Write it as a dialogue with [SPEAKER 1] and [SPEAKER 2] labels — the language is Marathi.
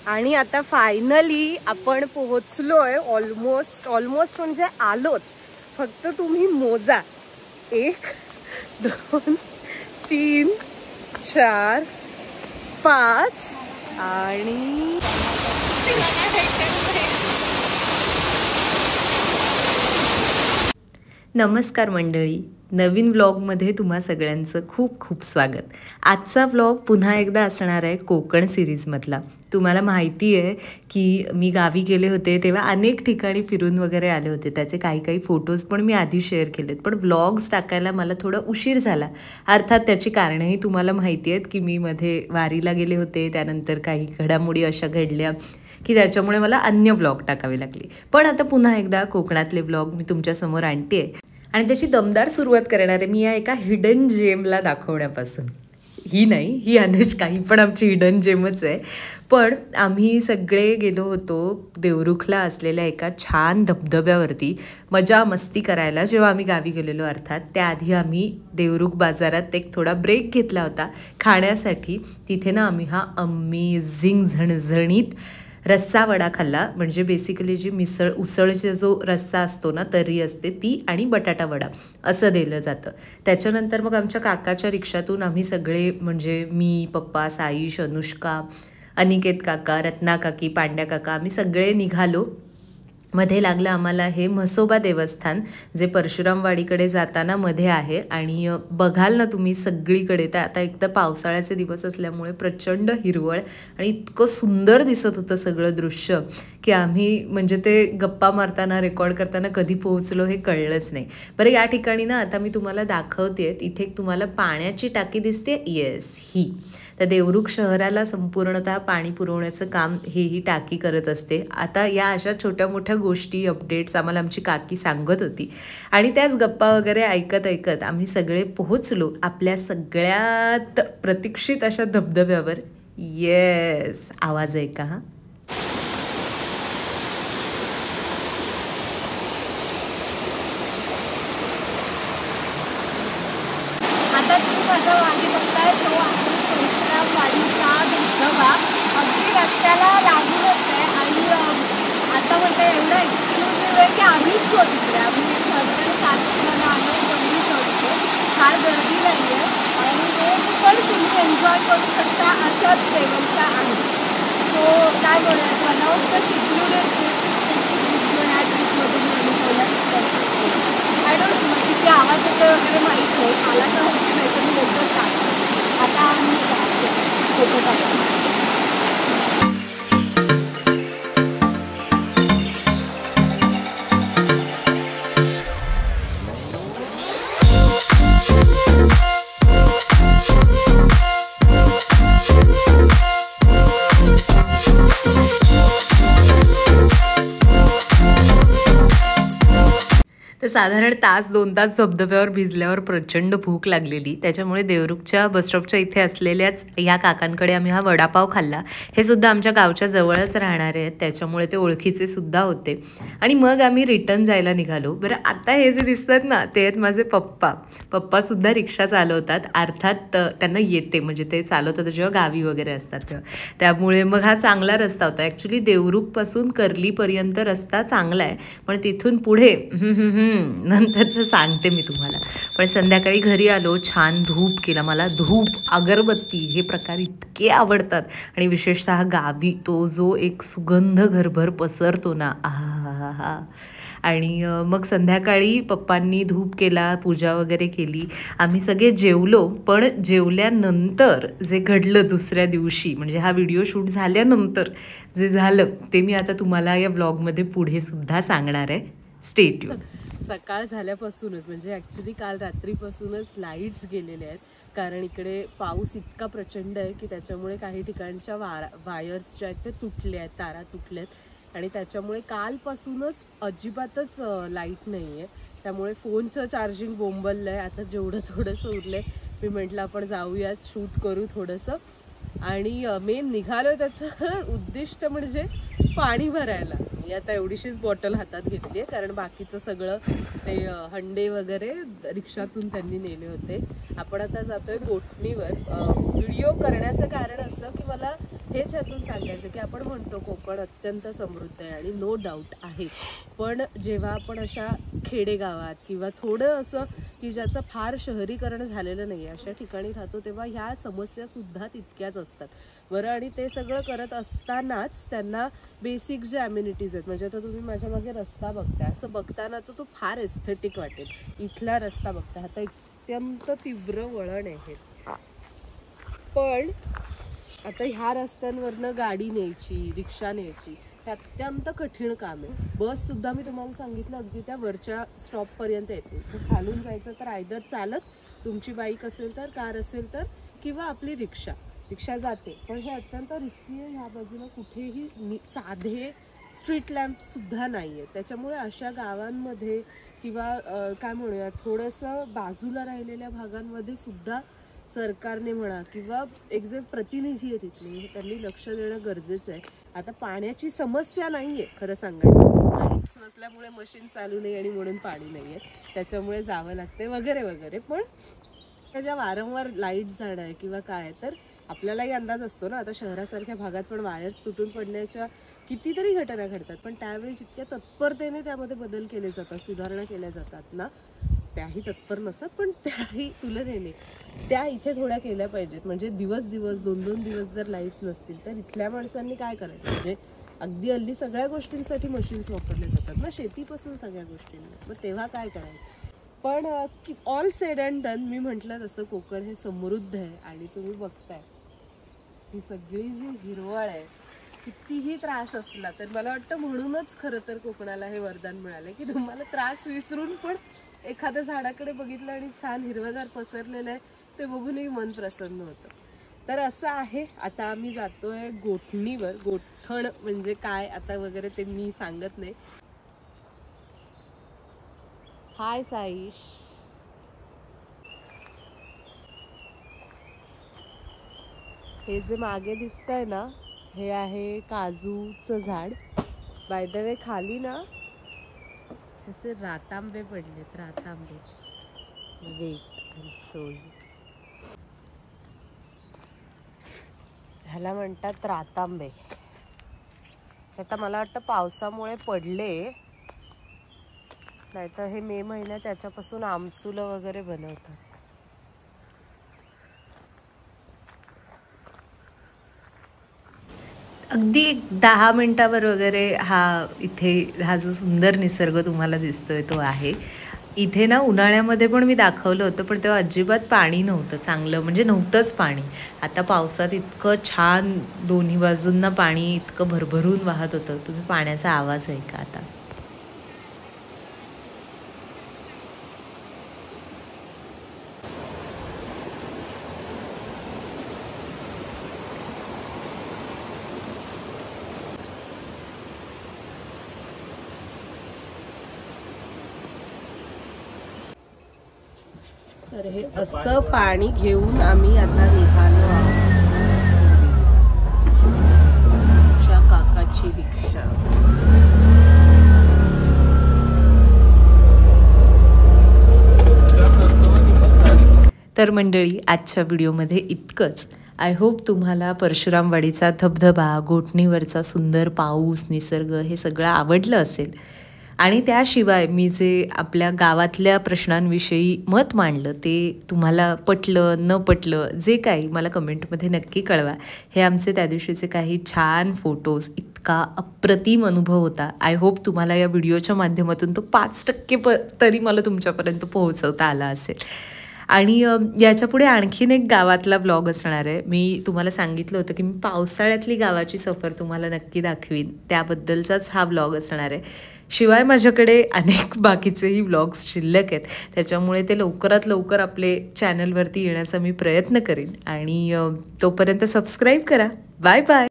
[SPEAKER 1] आणि आता फायनली आपण पोहोचलोय. ऑलमोस्ट म्हणजे आलोच. फक्त तुम्ही मोजा. 1 2 3 4 5 आणि
[SPEAKER 2] नमस्कार मंडळी, नवीन व्लॉगमध्ये तुम्हा सगळ्यांचं खूप खूप स्वागत. आजचा व्लॉग पुन्हा एकदा असणार आहे कोकण सिरीजमधला. तुम्हाला माहिती आहे की मी गावी गेले होते तेव्हा अनेक ठिकाणी फिरून वगैरे आले होते. त्याचे काही फोटोज पण मी आधी शेअर केलेत, पण व्लॉग्स टाकायला मला थोडा उशीर झाला. अर्थात त्याची कारणंही तुम्हाला माहिती आहेत की मी मध्ये वारीला गेले होते, त्यानंतर काही घडामोडी अशा घडल्या की त्याच्यामुळे मला अन्य व्लॉग टाकावे लागले. पण आता पुन्हा एकदा कोकणातले व्लॉग मी तुमच्यासमोर आणते आहे आणि त्याची दमदार सुरुवात करणार आहे मी या एका हिडन जेमला दाखवण्यापासून. ही अनुष्का, ही पण आमची हिडन जेमच आहे. पण आम्ही सगळे गेलो होतो देवरुखला असलेल्या एका छान धबधब्यावरती मजा मस्ती करायला. जेव्हा आम्ही गावी गेलेलो अर्थात, त्याआधी आम्ही देवरुख बाजारात एक थोडा ब्रेक घेतला होता खाण्यासाठी. तिथे ना आम्ही हा अमेझिंग झणझणीत रस्सा वडा खाल्ला. म्हणजे बेसिकली जी उसळचा जो रस्सा असतो ना, तर्री असते ती आणि बटाटा वडा असं दिलं जातं. त्याच्यानंतर मग आमच्या काकाच्या रिक्षातून आम्ही सगळे, म्हणजे मी, पप्पा, साईश, अनुष्का, अनिकेत काका, रत्ना काकी, पांड्या काका, आम्ही सगळे निघालो. मध्ये लागलं आम्हाला हे म्हसोबा देवस्थान, जे परशुरामवाडीकडे जाताना मध्ये आहे. आणि बघाल ना तुम्ही सगळीकडे, तर आता एक तर पावसाळ्याचे दिवस असल्यामुळे प्रचंड हिरवळ आणि इतकं सुंदर दिसत होतं सगळं दृश्य की आम्ही म्हणजे ते गप्पा मारताना, रेकॉर्ड करताना कधी पोहोचलो हे कळलंच नाही. बरं, या ठिकाणी ना आता मी तुम्हाला दाखवते, इथे तुम्हाला पाण्याची टाकी दिसते. येस, ही तर देवरुख शहराला संपूर्णतः पाणी पुरवण्याचं काम ही टाकी करत असते. आता या अशा छोट्या मोठ्या गोष्टी, अपडेट्स आम्हाला आमची काकी सांगत होती आणि त्याच गप्पा वगैरे ऐकत आम्ही सगळे पोहोचलो आपल्या सगळ्यात प्रतीक्षित अशा धबधब्यावर. येस, आवाज आहे का?
[SPEAKER 1] आता तुम्ही माझा वाडी बघताय, तो आहे परशुरामवाडीचा धबधबा. अगदी रस्त्याला लागूनच आहे आणि आता म्हणजे एवढं एक्सक्लुसिव्ह आहे की आम्हीच शोधतो. आम्ही साधारण 7 जण आलो, तेवढी शोधतो. फार गर्दी नाही आहे आणि हे पण तुम्ही एन्जॉय करू शकता अशाच लेवलचा आहे. सो काय बोलूया, वन ऑफ द शिड्युलेड ट्रिपमधून अनुभवलं. आय डोंट नो किती आवाज येतो वगैरे माहीत नाही, मला तर माहिती नाही, तर मी एकदम टाकतो. आता आम्ही फोटो टाकतो.
[SPEAKER 2] तर साधारण 1-2 तास धबधब्यावर भिजल्यावर प्रचंड भूक लागलेली. त्याच्यामुळे देवरुखच्या बसस्टॉपच्या इथे असलेल्याच या काकांकडे आम्ही हा वडापाव खाल्ला. हे सुद्धा आमच्या गावच्या जवळच राहणारे आहेत, त्याच्यामुळे ते ओळखीचे सुद्धा होते. आणि मग आम्ही रिटर्न जायला निघालो. बरं, आता हे जे दिसतात ना, ते आहेत माझे पप्पासुद्धा रिक्षा चालवतात. अर्थात त्यांना येते, म्हणजे ते चालवतात जेव्हा गावी वगैरे असतात तेव्हा. त्यामुळे मग हा चांगला रस्ता होता. ॲक्च्युली देवरुखपासून कर्लीपर्यंत रस्ता चांगला आहे, पण तिथून पुढे नंतरचं सांगते मी तुम्हाला. पण संध्याकाळी घरी आलो, छान धूप केला. मला धूप, अगरबत्ती हे प्रकार इतके आवडतात आणि विशेषतः गावी तो जो एक सुगंध घरभर पसरतो ना, आहा. आणि मग संध्याकाळी पप्पांनी धूप केला, पूजा वगैरे केली. आम्ही सगळे जेवलो. पण जेवल्यानंतर जे घडलं दुसऱ्या दिवशी, म्हणजे हा व्हिडिओ शूट झाल्यानंतर जे झालं ते मी आता तुम्हाला या ब्लॉगमध्ये पुढे सुद्धा सांगणार आहे. Stay tune.
[SPEAKER 1] सकाळ झाल्यापासूनच, म्हणजे ॲक्च्युली काल रात्रीपासूनच लाईट्स गेलेले आहेत, कारण इकडे पाऊस इतका प्रचंड आहे की त्याच्यामुळे काही ठिकाणच्या वायर्स ज्या आहेत ते तुटल्या आहेत, तारा तुटल्यात आणि त्याच्यामुळे कालपासूनच अजिबातच लाईट नाही आहे. त्यामुळे फोनचं चार्जिंग बोंबललं आहे. आता जेवढं थोडंसं उरलं आहे, मी म्हटलं आपण जाऊयात, शूट करू थोडंसं. आणि मेन निघालो त्याचं उद्दिष्ट म्हणजे पाणी भरायला. मी आता एवढीशीच बॉटल हातात घेतली आहे, कारण बाकीचं सगळं ते हंडे वगैरे रिक्षातून त्यांनी नेले होते. आपण आता जातोय बोटणीवर. व्हिडिओ करण्याचं कारण असं की मला हेच ह्यातून सांगायचं की आपण म्हणतो कोकण अत्यंत समृद्ध आहे आणि नो डाऊट आहे, पण जेव्हा आपण अशा खेडेगावात किंवा थोडं असं की ज्याचं फार शहरीकरण झालेलं नाही आहे अशा ठिकाणी राहतो तेव्हा ह्या समस्यासुद्धा तितक्याच असतात बरं. आणि ते सगळं करत असतानाच त्यांना बेसिक जे ॲम्युनिटीज आहेत, म्हणजे आता तुम्ही माझ्या मागे रस्ता बघताय, असं बघताना तो फार एस्थेटिक वाटेल. इथला रस्ता बघता आता अत्यंत तीव्र वळण आहे, पण आता ह्या रस्त्यांवरनं गाडी न्यायची, रिक्षा न्यायची हे अत्यंत कठीण काम आहे. बससुद्धा मी तुम्हाला सांगितलं अगदी त्या वरच्या स्टॉपपर्यंत येते. तर खालून जायचं तर आयदर चालत, तुमची बाईक असेल तर, कार असेल तर, किंवा आपली रिक्षा जाते. पण हे अत्यंत रिस्की आहे. ह्या बाजूला कुठेही साधे स्ट्रीट लॅम्पसुद्धा नाही आहेत. त्याच्यामुळे अशा गावांमध्ये किंवा काय म्हणूया थोडंसं बाजूला राहिलेल्या भागांमध्ये सुद्धा सरकारने म्हणा किंवा एक जे प्रतिनिधी आहे तिथले त्यांनी लक्ष देणं गरजेचं आहे. आता पाण्याची समस्या नाही आहे खरं सांगायचं, लाईट्स नसल्यामुळे मशीन चालू नाही आणि म्हणून पाणी नाही आहे, त्याच्यामुळे जावं लागते वगैरे वगैरे. पण ज्या वारंवार लाईट जाणं आहे किंवा काय तर आपल्यालाही अंदाज असतो ना, आता शहरासारख्या भागात पण वायर्स तुटून पडण्याच्या कितीतरी घटना घडतात, पण त्यावेळी जितक्या तत्परतेने त्यामध्ये बदल केले जातात, सुधारणा केल्या जातात ना, त्याही तत्पर नसतात, पण त्याही तुलनेने त्या इथे थोड्या केल्या पाहिजेत. म्हणजे दिवस 2-2 दिवस जर लाईट्स नसतील तर इथल्या माणसांनी काय करायचं. म्हणजे अगदी हल्ली सगळ्या गोष्टींसाठी मशीन्स वापरले जातात ना, शेतीपासून सगळ्या गोष्टींना, मग तेव्हा काय करायचं. पण ऑल सेड अँड डन मी म्हटलं तसं कोकण हे समृद्ध आहे आणि तुम्ही बघताय ही सगळी जी हिरवळ आहे, कितीही त्रास असला तर मला वाटतं म्हणूनच खरं तर कोकणाला हे वरदान मिळालं की तुम्हाला त्रास विसरून पण एखाद्या झाडाकडे बघितलं आणि छान हिरवगार पसरलेलं आहे ते बघूनही मन प्रसन्न होतं. तर असं आहे. आता आम्ही जातोय गोठणीवर. गोठण म्हणजे काय आता वगैरे ते मी सांगत नाही. हाय साईश. हे जे मागे दिसतंय ना हे आहे काजूचं झाड. बाय द वे खाली ना असे रातांबे पडलेत, रातांबे. वेट आणि शो यू. ह्याला म्हणतात रातांबे. आता मला वाटतं पावसामुळे पडले, नाहीतर हे मे महिन्यात त्याच्यापासून आमसुलं वगैरे बनवतात.
[SPEAKER 2] अगदी 10 मिनिटावर वगैरे इथे हा जो सुंदर निसर्ग तुम्हाला दिसतोय तो आहे. इथे ना उन्हाळ्यामध्ये पण मी दाखवलं होतं, पण तेव्हा अजिबात पाणी नव्हतं चांगलं, म्हणजे नव्हतंच पाणी. आता पावसात इतकं छान दोन्ही बाजूंना पाणी इतकं भरभरून वाहत होतं. तुम्ही पाण्याचा आवाज ऐका आता.
[SPEAKER 1] तर हे असं पाणी घेऊन आम्ही आता निघालो आमच्या काकाची रिक्षा.
[SPEAKER 2] तर मंडळी आजच्या व्हिडिओमध्ये इतकंच. आय होप तुम्हाला परशुरामवाडीचा धबधबा, गोठणीवरचा सुंदर पाऊस, निसर्ग हे सगळं आवडलं असेल. आणि त्याशिवाय मी जे आपल्या गावातल्या प्रश्नांविषयी मत मांडलं ते तुम्हाला पटलं न पटलं जे काही मला कमेंटमध्ये नक्की कळवा. हे आमचे त्या दिवशीचे काही छान फोटोज, इतका अप्रतिम अनुभव होता. आय होप तुम्हाला या व्हिडिओच्या माध्यमातून तो 5% तरी मला तुमच्यापर्यंत पोहोचवता आला असेल. आणि याच्या पुढे आणखीन एक गावातला ब्लॉग असणार आहे. मी तुम्हाला सांगितलं होतं की मी पावसाळ्यातली गावाची सफर तुम्हाला नक्की दाखवीन, त्याबद्दलचाच हा ब्लॉग असणार आहे. शिवाय माझ्याकडे अनेक बाकीचेही ब्लॉग्स शिल्लक आहेत, त्याच्यामुळे ते लवकरात लवकर आपले चॅनलवरती येण्याचा मी प्रयत्न करीन. आणि तोपर्यंत सबस्क्राईब करा. Bye bye.